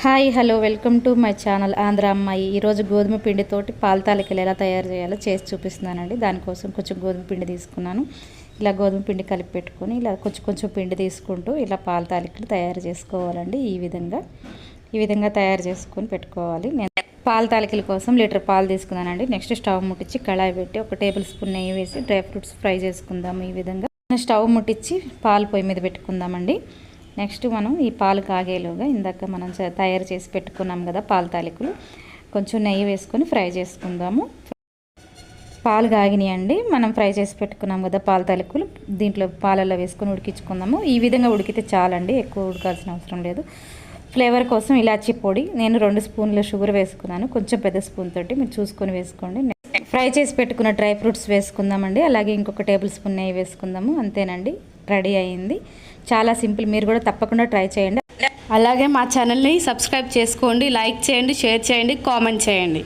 Hi hello welcome to my channel Andhra అమ్మాయి. ఈరోజు గోధుమ పిండితోటి పాల తాలికలు ఎలా తయారు చేయాలో చేసి చూపిస్తున్నానండి. దానికోసం కొంచెం గోధుమ పిండి తీసుకున్నాను. ఇలా గోధుమ పిండి కలిపి పెట్టుకొని ఇలా కొంచెం పిండి తీసుకుంటూ ఇలా పాల తాలికలు తయారు చేసుకోవాలండి. ఈ విధంగా తయారు చేసుకొని పెట్టుకోవాలి. నేను పాల తాలికల కోసం లీటర్ పాలు తీసుకున్నానండి. నెక్స్ట్ స్టవ్ ముట్టించి కళాయి పెట్టి 1 టేబుల్ స్పూన్ నెయ్యి వేసి డ్రై ఫ్రూట్స్ ఫ్రై చేసుకుందాము. ఈ విధంగా స్టవ్ ముట్టించి పాలు పొయ్యి మీద పెట్టుకుందామండి. నెక్స్ట్ మనం ఈ పాలు కాగేలోగా ఇందాక మనం తయారు చేసి పెట్టుకున్నాం కదా పాల తాలికలు, కొంచెం నెయ్యి వేసుకొని ఫ్రై చేసుకుందాము. పాలు కాగినాయండి. మనం ఫ్రై చేసి పెట్టుకున్నాం కదా పాల తాలికలు, దీంట్లో పాలల్లో వేసుకొని ఉడికించుకుందాము. ఈ విధంగా ఉడికితే చాలండి, ఎక్కువ ఉడకాల్సిన అవసరం లేదు. ఫ్లేవర్ కోసం ఇలాచీ పొడి నేను 2 స్పూన్ల షుగర్ వేసుకున్నాను. కొంచెం పెద్ద స్పూన్ తోటి మీరు చూసుకొని వేసుకోండి. ఫ్రై చేసి పెట్టుకున్న డ్రై ఫ్రూట్స్ వేసుకుందామండి. అలాగే ఇంకొక టేబుల్ స్పూన్ నెయ్యి వేసుకుందాము. అంతేనండి, రెడీ అయింది. చాలా సింపుల్, మీరు కూడా తప్పకుండా ట్రై చేయండి. అలాగే మా ఛానల్ని సబ్స్క్రైబ్ చేసుకోండి, లైక్ చేయండి, షేర్ చేయండి, కామెంట్ చేయండి.